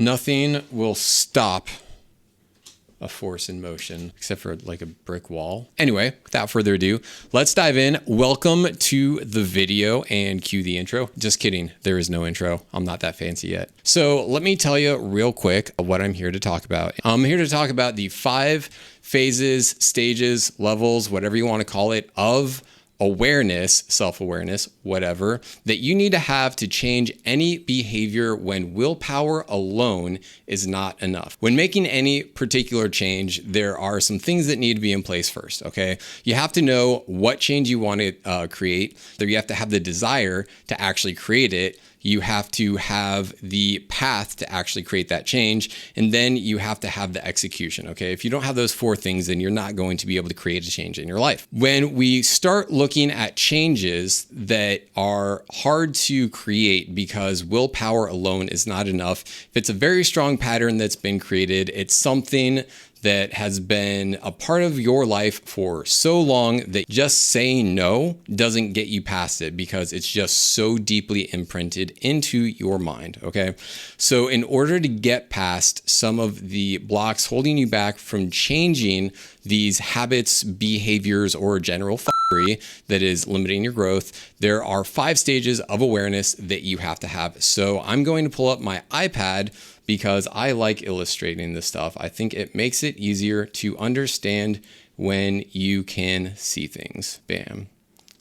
Nothing will stop a force in motion except for like a brick wall. Anyway, without further ado, let's dive in. Welcome to the video and cue the intro. Just kidding. There is no intro. I'm not that fancy yet. So let me tell you real quick what I'm here to talk about. I'm here to talk about the 5 phases, stages, levels, whatever you want to call it, of awareness, self-awareness, whatever, that you need to have to change any behavior when willpower alone is not enough. When making any particular change, there are some things that need to be in place first, okay? You have to know what change you want to create. You have to have the desire to actually create it. You have to have the path to actually create that change, and then you have to have the execution, okay? If you don't have those 4 things, then you're not going to be able to create a change in your life. When we start looking at changes that are hard to create because willpower alone is not enough, if it's a very strong pattern that's been created, it's something that has been a part of your life for so long that just saying no doesn't get you past it because it's just so deeply imprinted into your mind, okay? So in order to get past some of the blocks holding you back from changing these habits, behaviors, or general f***ery that is limiting your growth, there are 5 stages of awareness that you have to have. So I'm going to pull up my iPad because I like illustrating this stuff. I think it makes it easier to understand when you can see things. Bam.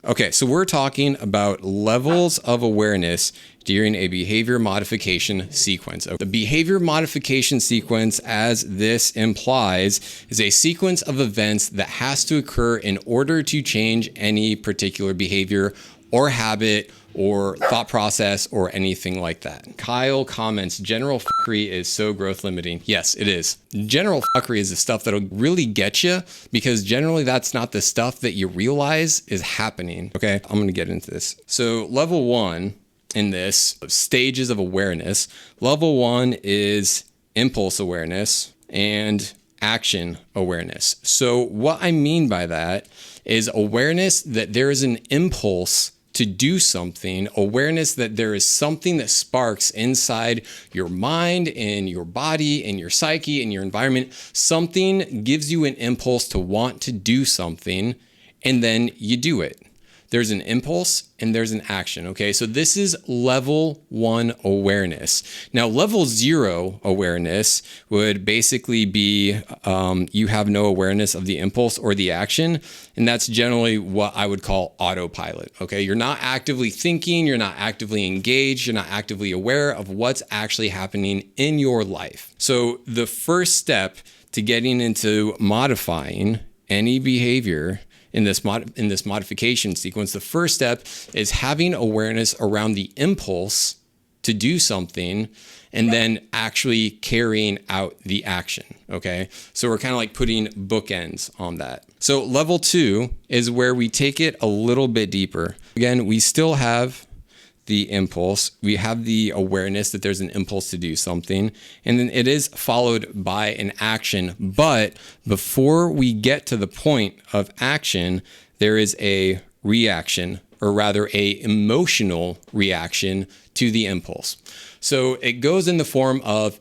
Okay, so we're talking about levels of awareness during a behavior modification sequence. The behavior modification sequence, as this implies, is a sequence of events that has to occur in order to change any particular behavior or habit or thought process or anything like that. Kyle comments, general fuckery is so growth limiting. Yes, it is. General fuckery is the stuff that'll really get you because generally that's not the stuff that you realize is happening. Okay, I'm gonna get into this. So level 1 in this, stages of awareness. Level 1 is impulse awareness and action awareness. So what I mean by that is awareness that there is an impulse to do something, awareness that there is something that sparks inside your mind, in your body, in your psyche, in your environment. Something gives you an impulse to want to do something, and then you do it. There's an impulse and there's an action, okay? So this is level 1 awareness. Now, level 0 awareness would basically be you have no awareness of the impulse or the action, and that's generally what I would call autopilot, okay? You're not actively thinking, you're not actively engaged, you're not actively aware of what's actually happening in your life. So the first step to getting into modifying any behavior in this modification sequence, the first step is having awareness around the impulse to do something and then actually carrying out the action, okay? So we're kind of like putting bookends on that. So level 2 is where we take it a little bit deeper. Again, we still have the impulse. We have the awareness that there's an impulse to do something, and then it is followed by an action. But before we get to the point of action, there is a reaction, or rather a emotional reaction to the impulse. So it goes in the form of,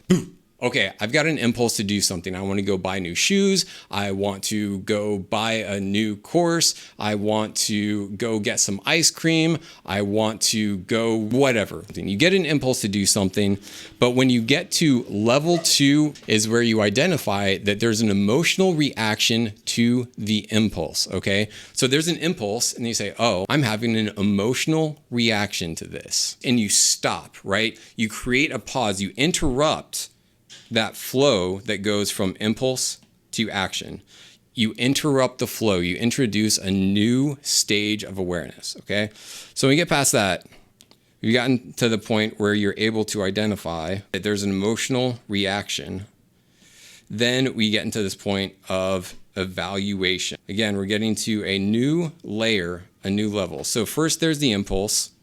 okay, I've got an impulse to do something. I want to go buy new shoes. I want to go buy a new course. I want to go get some ice cream. I want to go whatever. You get an impulse to do something, but when you get to level 2 is where you identify that there's an emotional reaction to the impulse, okay? So there's an impulse and you say, oh, I'm having an emotional reaction to this. And you stop, right? You create a pause, you interrupt that flow that goes from impulse to action. You interrupt the flow. You introduce a new stage of awareness, okay? So when we get past that, we've gotten to the point where you're able to identify that there's an emotional reaction. Then we get into this point of evaluation. Again, we're getting to a new layer, a new level. So first there's the impulse,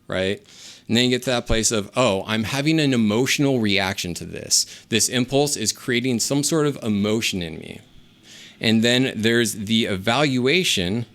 right? And then you get to that place of, oh, I'm having an emotional reaction to this. This impulse is creating some sort of emotion in me. And then there's the evaluation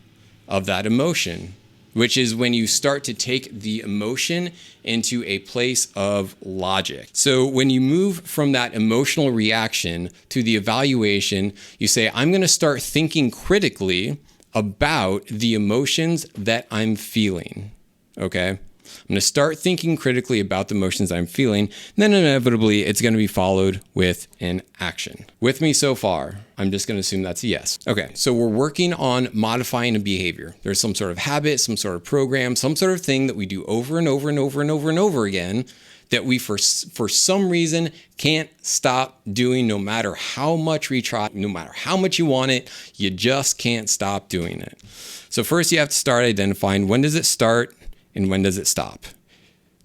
of that emotion, which is when you start to take the emotion into a place of logic. So when you move from that emotional reaction to the evaluation, you say, I'm going to start thinking critically about the emotions that I'm feeling. Okay? I'm going to start thinking critically about the emotions I'm feeling, and then inevitably it's going to be followed with an action. With me so far? I'm just going to assume that's a yes. Okay, so we're working on modifying a behavior. There's some sort of habit, some sort of program, some sort of thing that we do over and over and over and over and over again that we for some reason can't stop doing no matter how much we try, no matter how much you want it, you just can't stop doing it. So first you have to start identifying when does it start and when does it stop?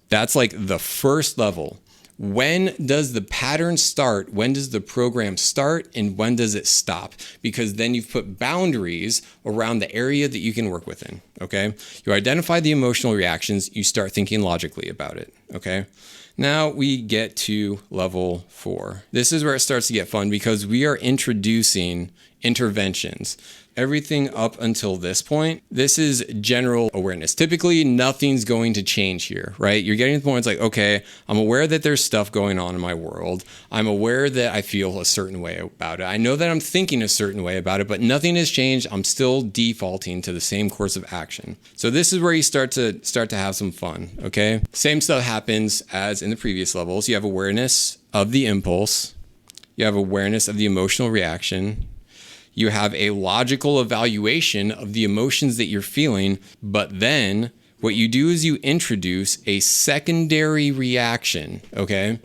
That's like the first level. When does the pattern start? When does the program start? And when does it stop? Because then you've put boundaries around the area that you can work within, okay? You identify the emotional reactions, you start thinking logically about it, okay? Now we get to level 4. This is where it starts to get fun because we are introducing interventions. Everything up until this point, this is general awareness. Typically, nothing's going to change here, right? You're getting to the point, it's like, okay, I'm aware that there's stuff going on in my world. I'm aware that I feel a certain way about it. I know that I'm thinking a certain way about it, but nothing has changed. I'm still defaulting to the same course of action. So this is where you start to have some fun, okay? Same stuff happens as in the previous levels. You have awareness of the impulse. You have awareness of the emotional reaction. You have a logical evaluation of the emotions that you're feeling, but then what you do is you introduce a secondary reaction, okay?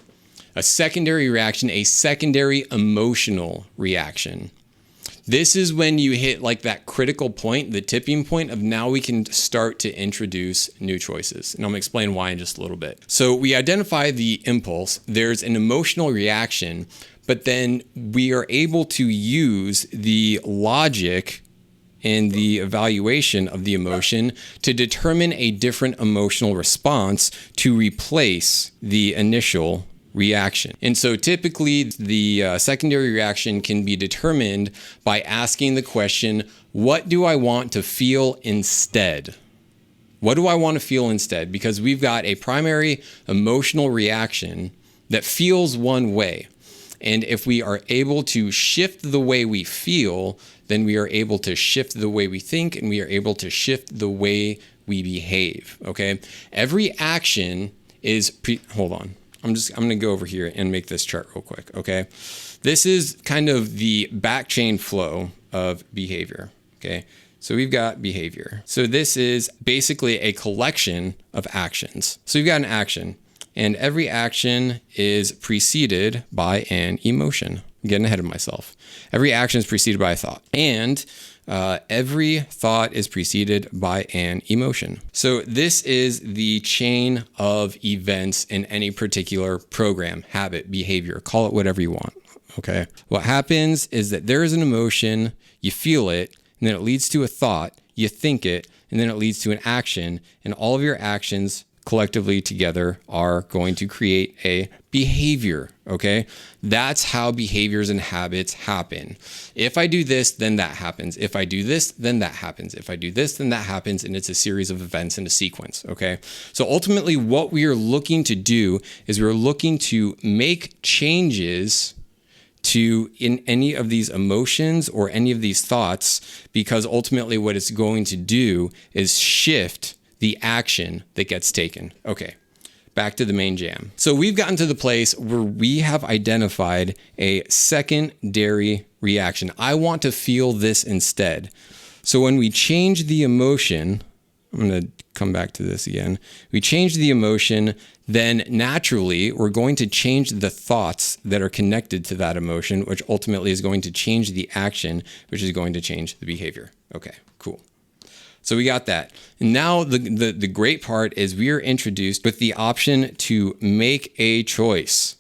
A secondary reaction, a secondary emotional reaction. This is when you hit like that critical point, the tipping point of now we can start to introduce new choices. And I'm gonna explain why in just a little bit. So we identify the impulse, there's an emotional reaction, but then we are able to use the logic and the evaluation of the emotion to determine a different emotional response to replace the initial reaction. And so typically the secondary reaction can be determined by asking the question, what do I want to feel instead? What do I want to feel instead? Because we've got a primary emotional reaction that feels one way. And if we are able to shift the way we feel, then we are able to shift the way we think and we are able to shift the way we behave, okay? Every action is, hold on. I'm going to go over here and make this chart real quick, okay? This is kind of the back chain flow of behavior, okay? So we've got behavior. So this is basically a collection of actions. So you've got an action. And every action is preceded by an emotion. I'm getting ahead of myself. Every action is preceded by a thought. And every thought is preceded by an emotion. So this is the chain of events in any particular program, habit, behavior, call it whatever you want. Okay. What happens is that there is an emotion, you feel it, and then it leads to a thought, you think it, and then it leads to an action, and all of your actions collectively together are going to create a behavior, okay? That's how behaviors and habits happen. If I do this, then that happens. If I do this, then that happens. If I do this, then that happens, and it's a series of events in a sequence, okay? So ultimately, what we are looking to do is we're looking to make changes to in any of these emotions or any of these thoughts, because ultimately what it's going to do is shift the action that gets taken. Okay, back to the main jam. So we've gotten to the place where we have identified a secondary reaction. I want to feel this instead. So when we change the emotion, I'm going to come back to this again. We change the emotion, then naturally we're going to change the thoughts that are connected to that emotion, which ultimately is going to change the action, which is going to change the behavior. Okay, cool. So we got that. And now the great part is we are introduced with the option to make a choice.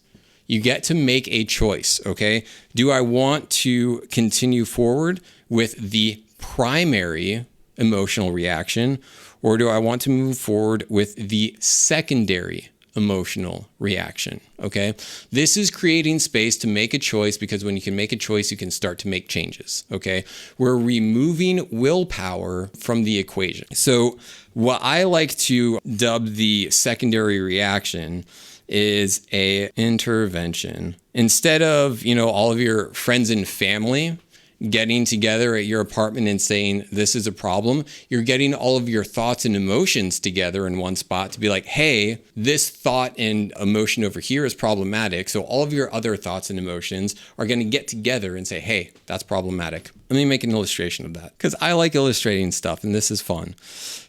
You get to make a choice, okay? Do I want to continue forward with the primary emotional reaction, or do I want to move forward with the secondary emotional reaction. Okay. This is creating space to make a choice, because when you can make a choice, you can start to make changes. Okay. We're removing willpower from the equation. So what I like to dub the secondary reaction is a intervention. Instead of, all of your friends and family getting together at your apartment and saying, this is a problem, you're getting all of your thoughts and emotions together in one spot to be like, hey, this thought and emotion over here is problematic. So all of your other thoughts and emotions are going to get together and say, hey, that's problematic. Let me make an illustration of that, because I like illustrating stuff and this is fun.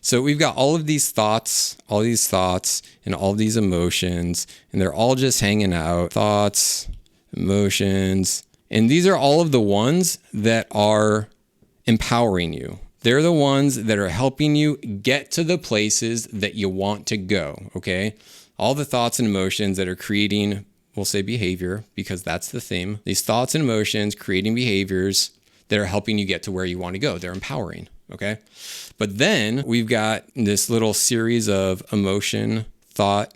So we've got all of these thoughts, and all these emotions, and they're all just hanging out. Thoughts, emotions. And these are all of the ones that are empowering you. They're the ones that are helping you get to the places that you want to go, okay? All the thoughts and emotions that are creating, we'll say behavior, because that's the theme. These thoughts and emotions creating behaviors that are helping you get to where you want to go. They're empowering, okay? But then we've got this little series of emotion, thought,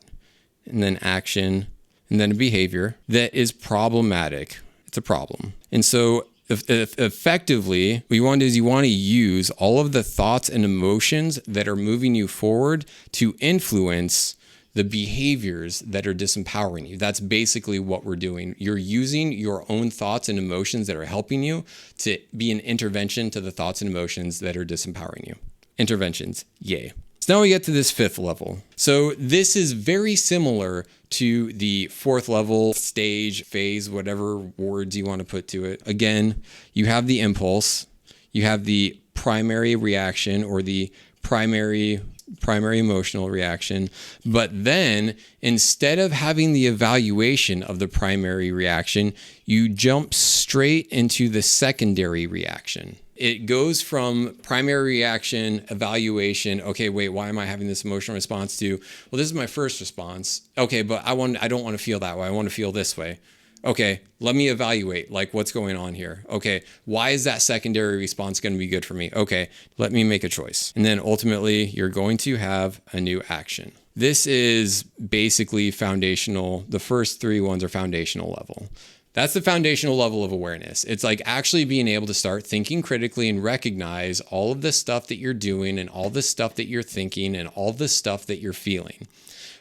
and then action, and then a behavior that is problematic. It's a problem. And so if effectively, what you want to do is you want to use all of the thoughts and emotions that are moving you forward to influence the behaviors that are disempowering you. That's basically what we're doing. You're using your own thoughts and emotions that are helping you to be an intervention to the thoughts and emotions that are disempowering you. Interventions, yay. So now we get to this fifth level. So this is very similar to the fourth level, stage, phase, whatever words you want to put to it. Again, you have the impulse, you have the primary reaction or the primary emotional reaction. But then instead of having the evaluation of the primary reaction, you jump straight into the secondary reaction. It goes from primary reaction, evaluation. Okay, wait, why am I having this emotional response to? Well, this is my first response. Okay, but I don't want to feel that way. I want to feel this way. Okay, let me evaluate, like, what's going on here. Okay, why is that secondary response going to be good for me? Okay, let me make a choice. And then ultimately, you're going to have a new action. This is basically foundational. The first three ones are foundational level. That's the foundational level of awareness. It's like actually being able to start thinking critically and recognize all of the stuff that you're doing and all the stuff that you're thinking and all the stuff that you're feeling.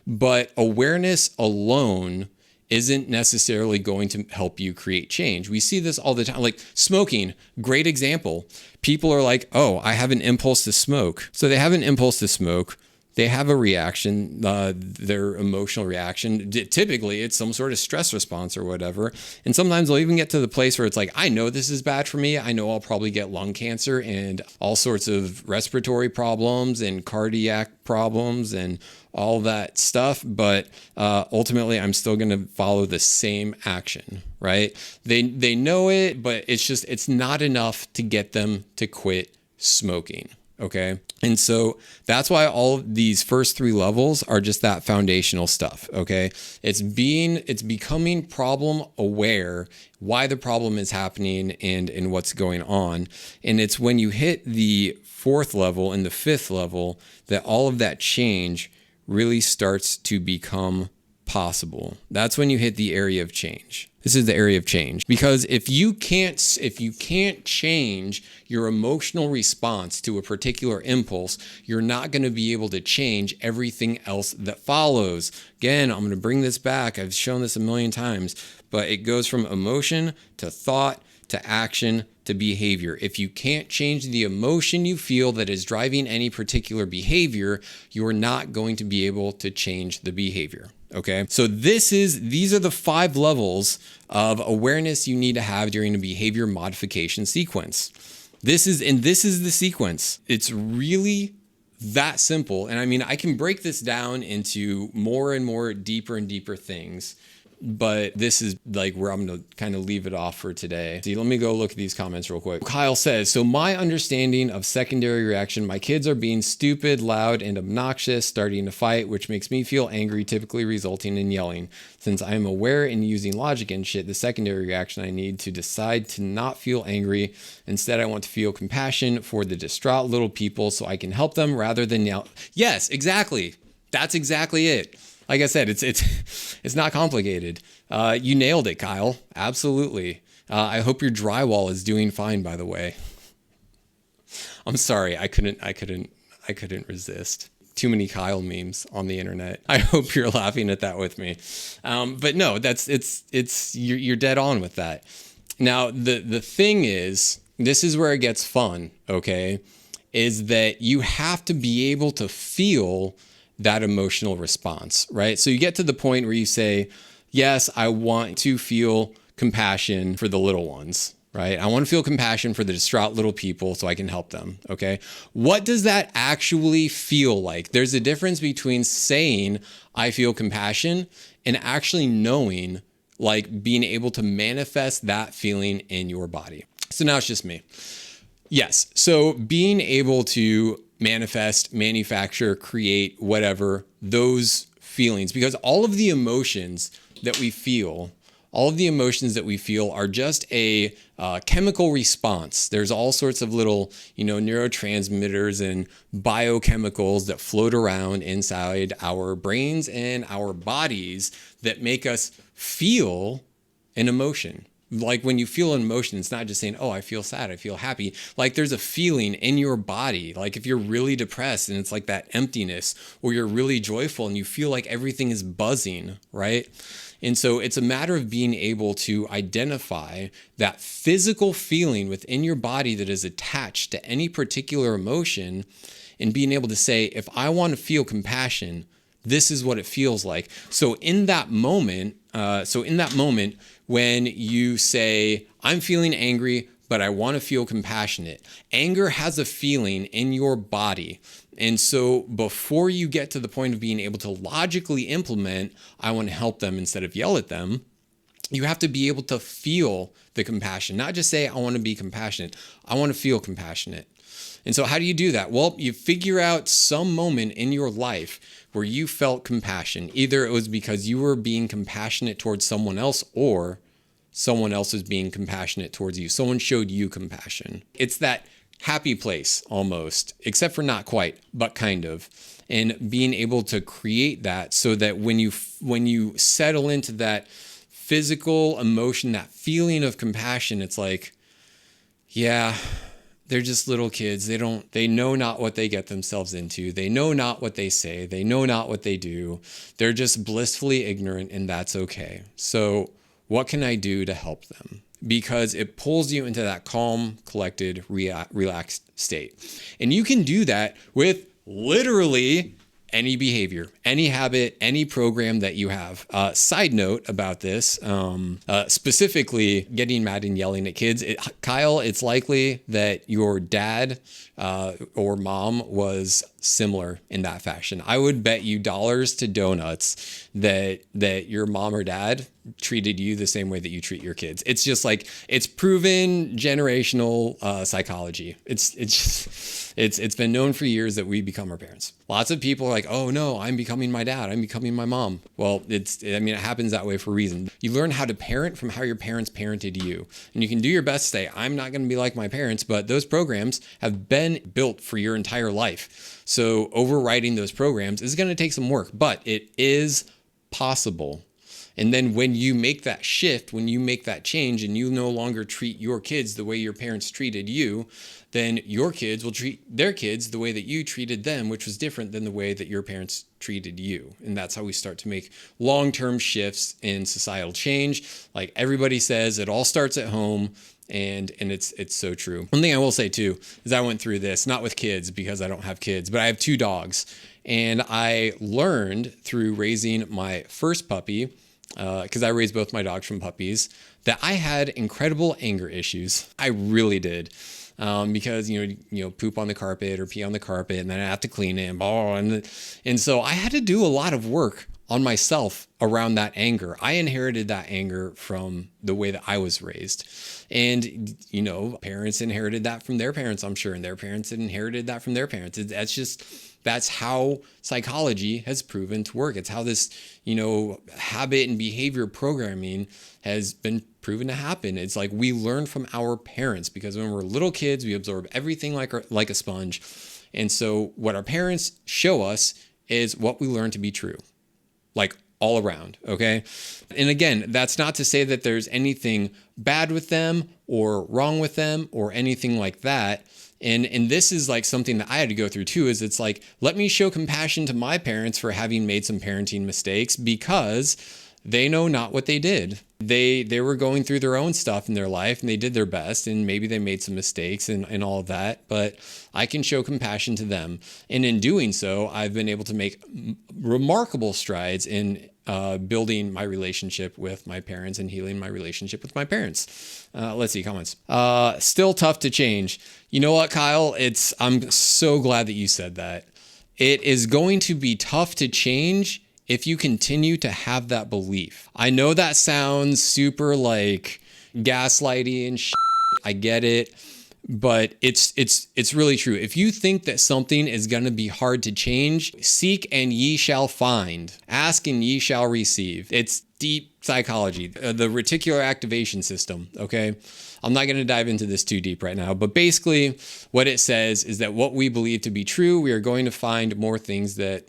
But awareness alone isn't necessarily going to help you create change. We see this all the time. Like smoking, great example. People are like, oh, I have an impulse to smoke. So they have an impulse to smoke. They have a reaction, their emotional reaction. Typically, it's some sort of stress response or whatever. And sometimes they'll even get to the place where it's like, I know this is bad for me. I know I'll probably get lung cancer and all sorts of respiratory problems and cardiac problems and all that stuff. But ultimately, I'm still going to follow the same action, right? They know it, but it's not enough to get them to quit smoking. Okay. And so that's why all of these first three levels are just that foundational stuff. Okay. It's becoming problem aware, why the problem is happening and what's going on. And it's when you hit the fourth level and the fifth level that all of that change really starts to become possible. That's when you hit the area of change. This is the area of change, because if you can't change your emotional response to a particular impulse, you're not going to be able to change everything else that follows. Again, I'm going to bring this back. I've shown this a million times, but it goes from emotion to thought to action to behavior. If you can't change the emotion you feel that is driving any particular behavior, you're not going to be able to change the behavior. Okay, so these are the 5 levels of awareness you need to have during a behavior modification sequence. This is the sequence. It's really that simple. And I mean, I can break this down into more and more deeper and deeper things, but this is like where I'm going to kind of leave it off for today. See, let me go look at these comments real quick. Kyle says, so my understanding of secondary reaction, my kids are being stupid, loud, and obnoxious, starting to fight, which makes me feel angry, typically resulting in yelling. Since I am aware and using logic and shit, the secondary reaction I need to decide to not feel angry. Instead, I want to feel compassion for the distraught little people so I can help them rather than yell. Yes, exactly. That's exactly it. Like I said, it's not complicated. You nailed it, Kyle. Absolutely. I hope your drywall is doing fine, by the way. I'm sorry. I couldn't resist. Too many Kyle memes on the internet. I hope you're laughing at that with me. But no, you're dead on with that. Now, the thing is, this is where it gets fun, okay? Is that you have to be able to feel that emotional response, right? So you get to the point where you say, yes, I want to feel compassion for the little ones, right? I want to feel compassion for the distraught little people so I can help them, okay? What does that actually feel like? There's a difference between saying I feel compassion and actually knowing, like being able to manifest that feeling in your body. So now it's just me. Yes, so being able to manifest, manufacture, create, whatever, those feelings, because all of the emotions that we feel are just a chemical response. There's all sorts of little, neurotransmitters and biochemicals that float around inside our brains and our bodies that make us feel an emotion. Like when you feel an emotion, it's not just saying, oh, I feel sad, I feel happy. Like there's a feeling in your body. Like if you're really depressed and it's like that emptiness, or you're really joyful and you feel like everything is buzzing, right? And so it's a matter of being able to identify that physical feeling within your body that is attached to any particular emotion, and being able to say, if I want to feel compassion, this is what it feels like. So in that moment, when you say, I'm feeling angry, but I want to feel compassionate, anger has a feeling in your body. And so before you get to the point of being able to logically implement, I want to help them instead of yell at them, you have to be able to feel the compassion, not just say, I want to be compassionate. I want to feel compassionate. And so how do you do that? Well, you figure out some moment in your life where you felt compassion. Either it was because you were being compassionate towards someone else, or someone else was being compassionate towards you. Someone showed you compassion. It's that happy place almost, except for not quite, but kind of. And being able to create that so that when you settle into that physical emotion, that feeling of compassion, it's like, yeah, they're just little kids. They know not what they get themselves into. They know not what they say. They know not what they do. They're just blissfully ignorant, and that's okay. So what can I do to help them? Because it pulls you into that calm, collected, relaxed state. And you can do that with literally any behavior, any habit, any program that you have. Side note about this, specifically getting mad and yelling at kids. Kyle, it's likely that your dad or mom was similar in that fashion. I would bet you dollars to donuts that your mom or dad treated you the same way that you treat your kids. It's just like, it's proven generational psychology. It's been known for years that we become our parents. Lots of people are like, oh no, I'm becoming my dad, I'm becoming my mom. Well, it happens that way for a reason. You learn how to parent from how your parents parented you. And you can do your best to say, I'm not going to be like my parents, but those programs have been built for your entire life. So overriding those programs is going to take some work, but it is possible. And then when you make that shift, when you make that change, and you no longer treat your kids the way your parents treated you, then your kids will treat their kids the way that you treated them, which was different than the way that your parents treated you. And that's how we start to make long-term shifts in societal change. Like everybody says, it all starts at home. And it's so true. One thing I will say too, is I went through this, not with kids because I don't have kids, but I have 2 dogs. And I learned through raising my first puppy, because I raised both my dogs from puppies, that I had incredible anger issues. I really did. Because, poop on the carpet or pee on the carpet, and then I have to clean it and so I had to do a lot of work on myself around that anger. I inherited that anger from the way that I was raised. And, parents inherited that from their parents, I'm sure, and their parents had inherited that from their parents. That's how psychology has proven to work. It's how this, habit and behavior programming has been proven to happen. It's like we learn from our parents, because when we're little kids, we absorb everything like a sponge. And so what our parents show us is what we learn to be true. like all around. Okay. And again, that's not to say that there's anything bad with them or wrong with them or anything like that. And this is like something that I had to go through too, is it's like, let me show compassion to my parents for having made some parenting mistakes, because they know not what they did. They were going through their own stuff in their life, and they did their best, and maybe they made some mistakes and all of that, but I can show compassion to them. And in doing so, I've been able to make remarkable strides in building my relationship with my parents and healing my relationship with my parents. Let's see, comments. Still tough to change. You know what, Kyle? I'm so glad that you said that. It is going to be tough to change if you continue to have that belief. I know that sounds super like gaslighty and shit. I get it, but it's really true. If you think that something is going to be hard to change, seek and ye shall find. Ask and ye shall receive. It's deep psychology, the reticular activation system, okay? I'm not going to dive into this too deep right now, but basically what it says is that what we believe to be true, we are going to find more things that,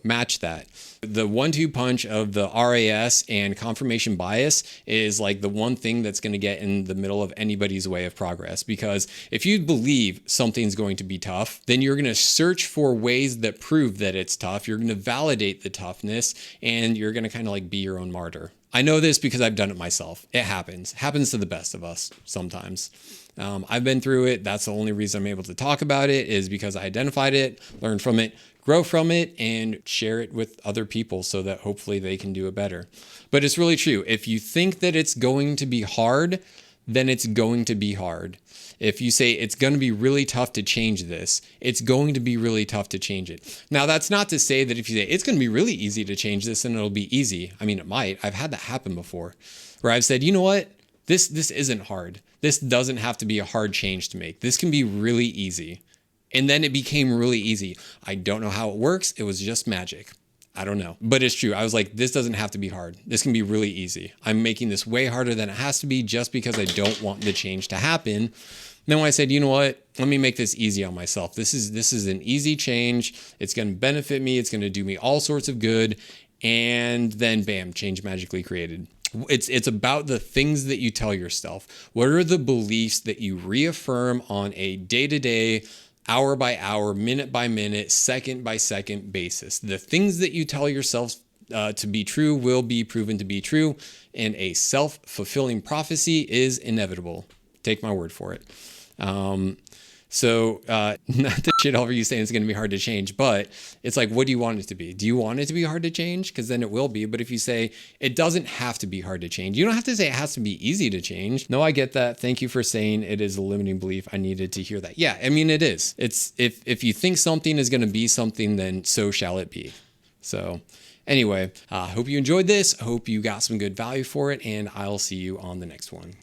match that. The 1-2 punch of the RAS and confirmation bias is like the one thing that's going to get in the middle of anybody's way of progress. Because if you believe something's going to be tough, then you're going to search for ways that prove that it's tough. You're going to validate the toughness, and you're going to kind of like be your own martyr. I know this because I've done it myself. It happens to the best of us sometimes. I've been through it. That's the only reason I'm able to talk about it, is because I identified it, learned from it, grow from it, and share it with other people so that hopefully they can do it better. But it's really true. If you think that it's going to be hard, then it's going to be hard. If you say it's going to be really tough to change this, it's going to be really tough to change it. Now, that's not to say that if you say it's going to be really easy to change this, then it'll be easy. I mean, it might. I've had that happen before, where I've said, you know what? This isn't hard. This doesn't have to be a hard change to make. This can be really easy. And then it became really easy. I don't know how it works. It was just magic. I don't know, but it's true. I was like, this doesn't have to be hard. This can be really easy. I'm making this way harder than it has to be just because I don't want the change to happen. Then when I said, you know what, let me make this easy on myself. This is an easy change. It's going to benefit me. It's going to do me all sorts of good. And then bam, change magically created. It's about the things that you tell yourself. What are the beliefs that you reaffirm on a day-to-day, hour by hour, minute by minute, second by second basis? The things that you tell yourself to be true will be proven to be true, and a self-fulfilling prophecy is inevitable. Take my word for it. So not to shit over you saying it's going to be hard to change, but it's like, what do you want it to be? Do you want it to be hard to change? Because then it will be. But if you say it doesn't have to be hard to change, you don't have to say it has to be easy to change. No, I get that. Thank you for saying it is a limiting belief. I needed to hear that. Yeah, I mean, it is. It's if you think something is going to be something, then so shall it be. So anyway, I hope you enjoyed this. I hope you got some good value for it, and I'll see you on the next one.